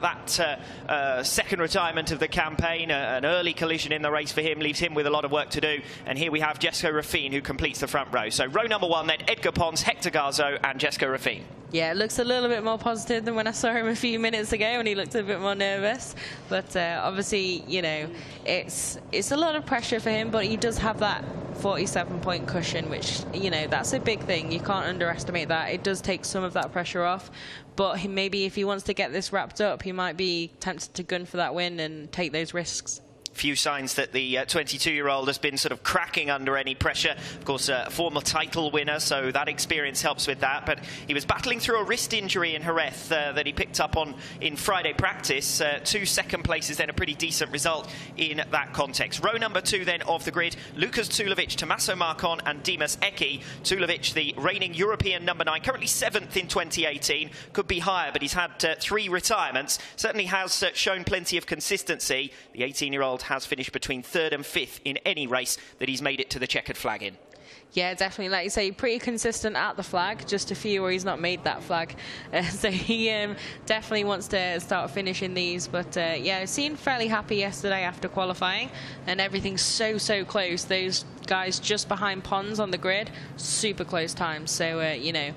That second retirement of the campaign, an early collision in the race for him, leaves him with a lot of work to do. And here we have Jessica Raffine, who completes the front row. So row number 1 then, Edgar Pons, Hector Garzo and Jessica Raffine. Yeah, it looks a little bit more positive than when I saw him a few minutes ago, and he looked a bit more nervous. But obviously, you know, it's a lot of pressure for him, but he does have that 47-point cushion, which, you know, that's a big thing. You can't underestimate that. It does take some of that pressure off. But maybe if he wants to get this wrapped up, he might be tempted to gun for that win and take those risks. Few signs that the 22-year-old has been sort of cracking under any pressure. Of course, a former title winner, so that experience helps with that. But he was battling through a wrist injury in Jerez that he picked up on in Friday practice. 2 second places, then a pretty decent result in that context. Row number 2 then of the grid, Lukas Tulovic, Tommaso Marcon and Dimas Eki. Tulovic, the reigning European number 9, currently 7th in 2018. Could be higher, but he's had 3 retirements. Certainly has shown plenty of consistency. The 18-year-old has finished between 3rd and 5th in any race that he's made it to the checkered flag in. Yeah, definitely. Like you say, pretty consistent at the flag, just a few where he's not made that flag. So he definitely wants to start finishing these. But yeah, I seemed fairly happy yesterday after qualifying, and everything's so close. Those guys just behind Pons on the grid, super close times. So, you know,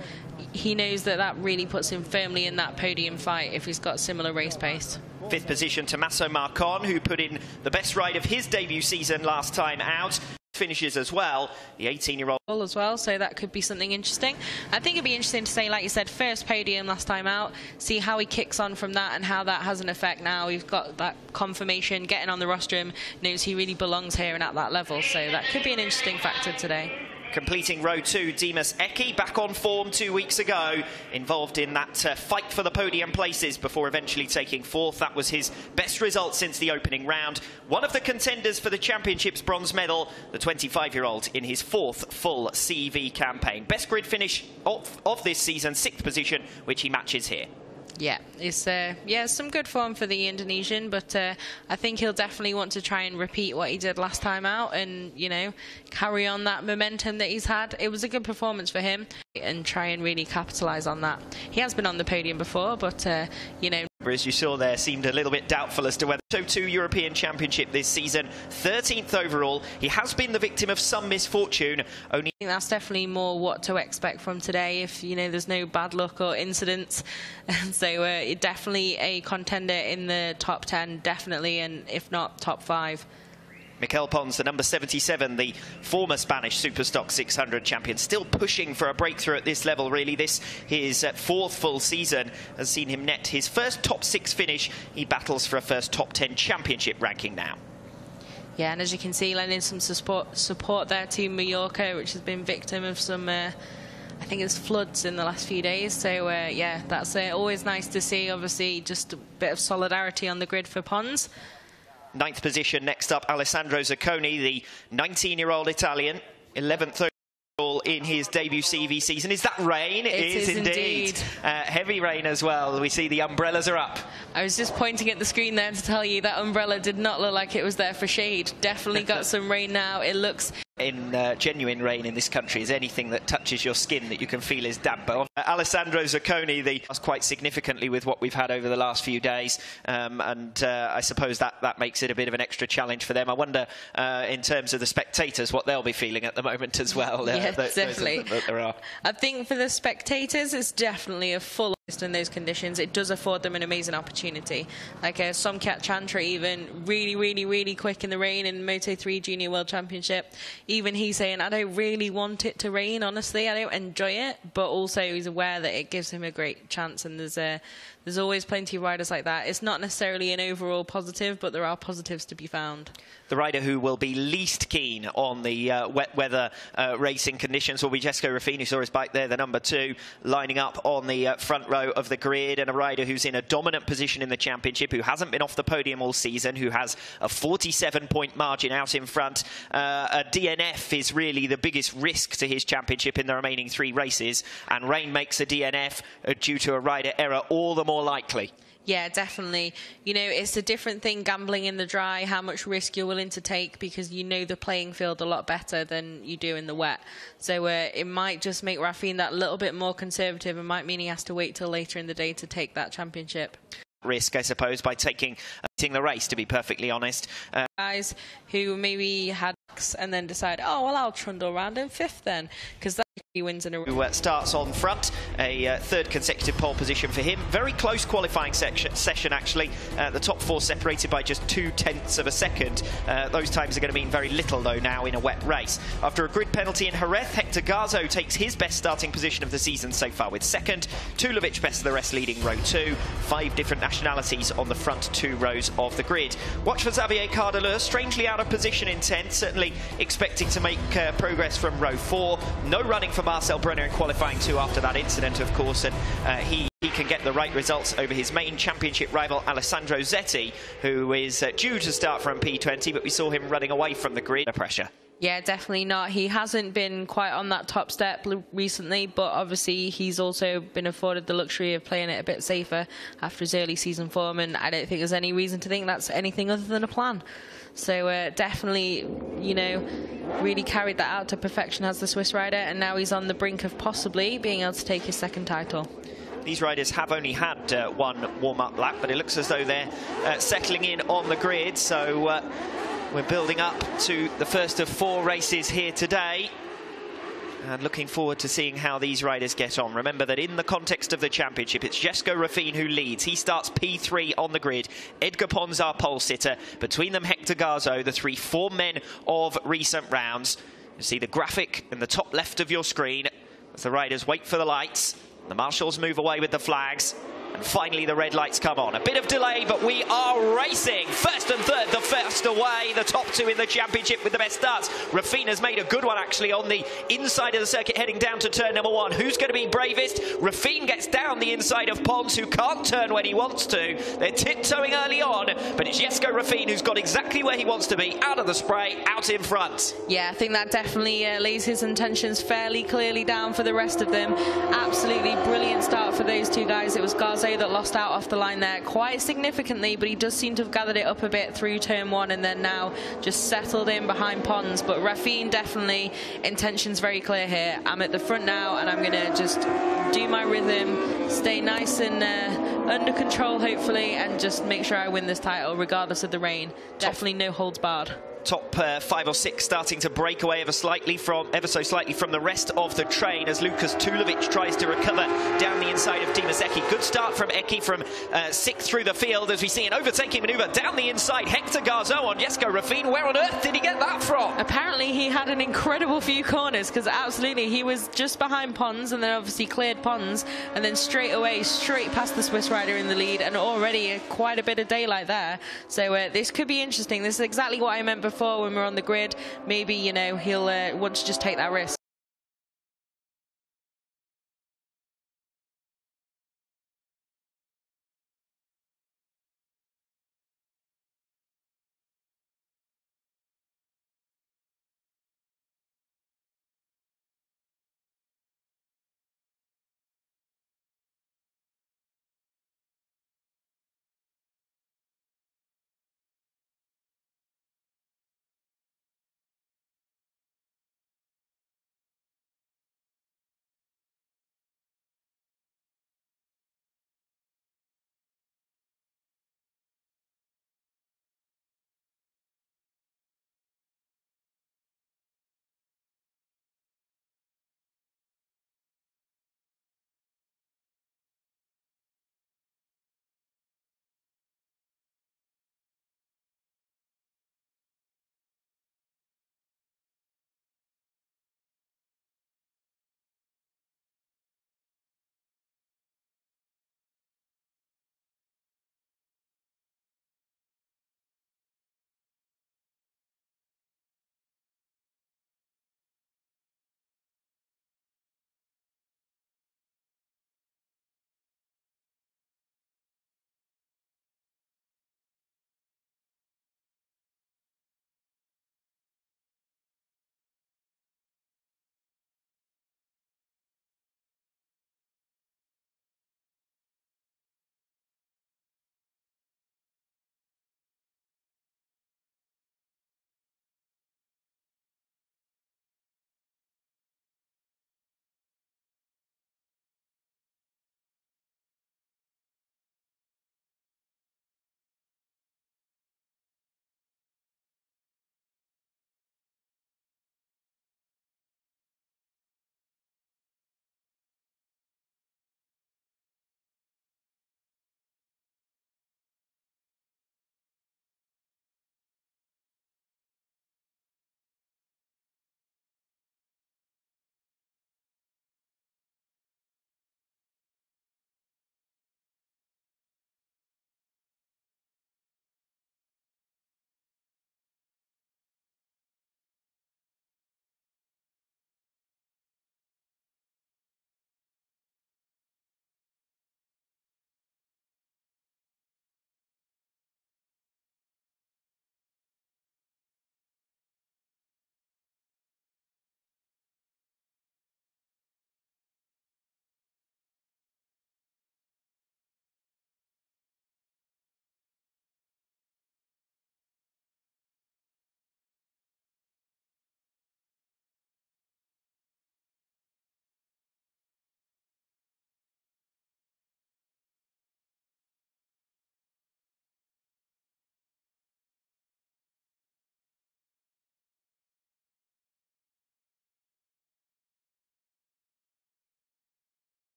he knows that that really puts him firmly in that podium fight if he's got similar race pace. 5th position, Tommaso Marcon, who put in the best ride of his debut season last time out. Finishes as well, the 18-year-old as well, so that could be something interesting. I think it'd be interesting to say, like you said, first podium last time out, see how he kicks on from that and how that has an effect now. We've got that confirmation, getting on the rostrum, knows he really belongs here and at that level, so that could be an interesting factor today. Completing row 2, Dimas Eki, back on form 2 weeks ago, involved in that fight for the podium places before eventually taking 4th. That was his best result since the opening round. One of the contenders for the championship's bronze medal, the 25-year-old in his 4th full CV campaign. Best grid finish of this season, 6th position, which he matches here. Yeah, it's yeah, some good form for the Indonesian, but I think he'll definitely want to try and repeat what he did last time out and, you know, carry on that momentum that he's had. It was a good performance for him and try and really capitalise on that. He has been on the podium before, but, you know, as you saw there, seemed a little bit doubtful as to whether to European Championship this season. 13th overall. He has been the victim of some misfortune. I think that's definitely more what to expect from today if, you know, there's no bad luck or incidents. So definitely a contender in the top 10, definitely, and if not, top 5. Mikel Pons, the number 77, the former Spanish Superstock 600 champion, still pushing for a breakthrough at this level, really. This, his 4th full season, has seen him net his first top 6 finish. He battles for a first top 10 championship ranking now. Yeah, and as you can see, lending some support there to Mallorca, which has been victim of some, I think it's floods in the last few days. So, yeah, that's always nice to see. Obviously, just a bit of solidarity on the grid for Pons. 9th position, next up, Alessandro Zacconi, the 19-year-old Italian, 11th overall in his debut CV season. Is that rain? It is indeed. Heavy rain as well. We see the umbrellas are up. I was just pointing at the screen there to tell you that umbrella did not look like it was there for shade. Definitely got some rain now. It looks... In genuine rain in this country is anything that touches your skin that you can feel is damp. But Alessandro Zacconi, quite significantly with what we've had over the last few days, and I suppose that makes it a bit of an extra challenge for them. I wonder, in terms of the spectators, what they'll be feeling at the moment as well. Yeah, definitely. That there are. I think for the spectators, it's definitely a full in those conditions. It does afford them an amazing opportunity. Like Somkhat Chantra, even really quick in the rain in Moto3 Junior World Championship. Even he's saying, I don't really want it to rain, honestly. I don't enjoy it, but also he's aware that it gives him a great chance, and there's always plenty of riders like that. It's not necessarily an overall positive, but there are positives to be found. The rider who will be least keen on the wet weather racing conditions will be Jessica Raffine, who saw his bike there, the number 2, lining up on the front row of the grid, and a rider who's in a dominant position in the championship, who hasn't been off the podium all season, who has a 47-point margin out in front. A DNF is really the biggest risk to his championship in the remaining 3 races, and rain makes a DNF due to a rider error all the more likely. Yeah, definitely. You know, it's a different thing gambling in the dry, how much risk you're willing to take, because you know the playing field a lot better than you do in the wet. So it might just make Raffine that little bit more conservative and might mean he has to wait till later in the day to take that championship. risk, I suppose, by taking the race, to be perfectly honest. Guys who maybe had and then decide, oh, well, I'll trundle around in 5th then, because that he wins in a row. Starts on front, a third consecutive pole position for him. Very close qualifying session, actually. The top 4 separated by just 0.2 of a second. Those times are going to mean very little, though, now in a wet race. After a grid penalty in Jerez, Hector Garzo takes his best starting position of the season so far with 2nd. Tulovic best of the rest leading row 2. 5 different nationalities on the front 2 rows of the grid. Watch for Xavier Cardeleur, strangely out of position in 10th, certainly expecting to make progress from row 4. No running for Marcel Brenner in qualifying 2 after that incident, of course, and he can get the right results over his main championship rival Alessandro Zetti, who is due to start from P20, but we saw him running away from the grid. Pressure. Yeah, definitely not. He hasn't been quite on that top step recently, but obviously he's also been afforded the luxury of playing it a bit safer after his early season form, and I don't think there's any reason to think that's anything other than a plan. So definitely, you know, really carried that out to perfection as the Swiss rider, and now he's on the brink of possibly being able to take his 2nd title. These riders have only had one warm-up lap, but it looks as though they're settling in on the grid, so we're building up to the first of 4 races here today. And looking forward to seeing how these riders get on. Remember that in the context of the championship, it's Jesko Raffin who leads. He starts P3 on the grid. Edgar Pons, our pole sitter. Between them, Hector Garzo, the 3 form men of recent rounds. You see the graphic in the top left of your screen as the riders wait for the lights. The marshals move away with the flags. And finally, the red lights come on. A bit of delay, but we are racing. 1st and 3rd, the first away. The top 2 in the championship with the best starts. Raffin has made a good one, actually, on the inside of the circuit, heading down to turn number 1. Who's going to be bravest? Raffin gets down the inside of Pons, who can't turn when he wants to. They're tiptoeing early on, but it's Jesko Raffin who's got exactly where he wants to be, out of the spray, out in front. Yeah, I think that definitely lays his intentions fairly clearly down for the rest of them. Absolutely brilliant start for those 2 guys. It was Garzo that lost out off the line there quite significantly, but he does seem to have gathered it up a bit through turn 1 and then now just settled in behind Pons. But Raffin, definitely intentions very clear here. I'm at the front now and I'm going to just do my rhythm, stay nice and under control hopefully, and just make sure I win this title regardless of the rain. Definitely no holds barred. Top 5 or 6 starting to break away ever so slightly from the rest of the train as Lukas Tulovic tries to recover down the inside of Dimas. Good start from Eki from 6th through the field as we see an overtaking manoeuvre down the inside. Hector Garzo on Jesko Raffin. Where on earth did he get that from? Apparently he had an incredible few corners, because absolutely he was just behind Pons and then obviously cleared Pons and then straight past the Swiss rider in the lead, and already quite a bit of daylight there. So this could be interesting. This is exactly what I meant before when we're on the grid. Maybe, you know, he'll want to just take that risk.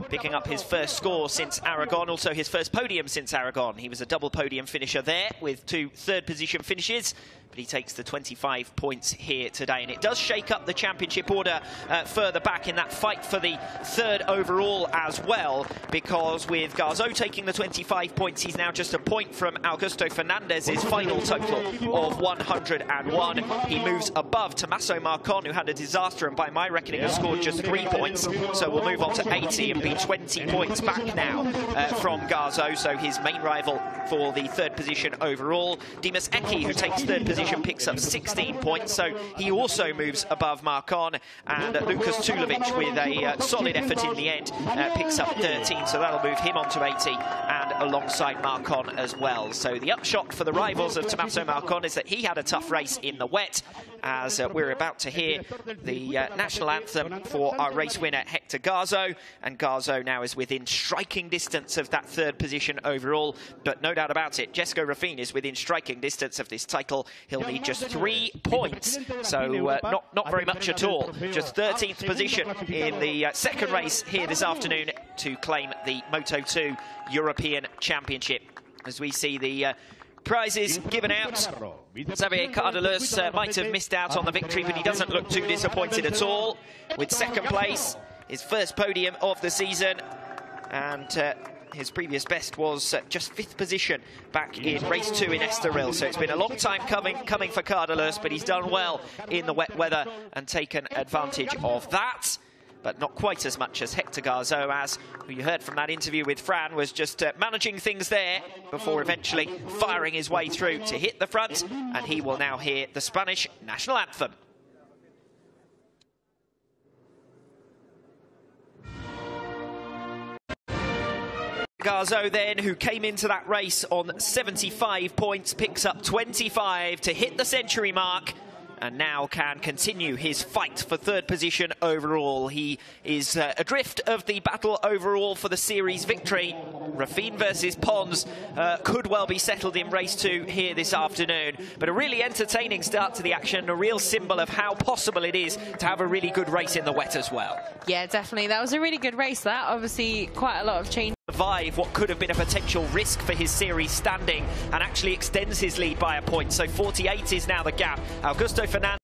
Picking up his first score since Aragon, also his first podium since Aragon. He was a double podium finisher there with 2 third-position finishes, but he takes the 25 points here today. And it does shake up the championship order further back in that fight for the 3rd overall as well, because with Garzo taking the 25 points, he's now just a point from Augusto Fernandez's final total of 101. He moves above Tommaso Marcon, who had a disaster and by my reckoning has scored just 3 points. So we'll move on to 80 and be 20 points back now from Garzo, so his main rival for the 3rd position overall. Dimas, who takes 3rd position, picks up 16 points, so he also moves above Marcon. And Lucas Tulovic, with a solid effort in the end, picks up 13, so that'll move him on to 80 and alongside Marcon as well. So the upshot for the rivals of Tommaso Marcon is that he had a tough race in the wet, as we're about to hear the national anthem for our race winner Hector Garzo, and Garzo now is within striking distance of that 3rd position overall. But no doubt about it, Jessico Raffin is within striking distance of this title. He'll need just 3 points, so not very much at all. Just 13th position in the 2nd race here this afternoon to claim the Moto2 European Championship. As we see the prizes given out, Xavier Cardelus might have missed out on the victory, but he doesn't look too disappointed at all, with 2nd place, his first podium of the season, and his previous best was just 5th position back in race 2 in Estoril. So it's been a long time coming for Cardelus, but he's done well in the wet weather and taken advantage of that. But not quite as much as Hector Garzo, as who you heard from that interview with Fran was just managing things there before eventually firing his way through to hit the front. And he will now hear the Spanish national anthem. Garzo then, who came into that race on 75 points, picks up 25 to hit the century mark, and now can continue his fight for 3rd position overall. He is adrift of the battle overall for the series victory. Raffin versus Pons could well be settled in race 2 here this afternoon. But a really entertaining start to the action, a real symbol of how possible it is to have a really good race in the wet as well. Yeah, definitely. That was a really good race, that. Obviously, quite a lot of change. Survive what could have been a potential risk for his series standing, and actually extends his lead by a point. So 48 is now the gap. Augusto Fernandez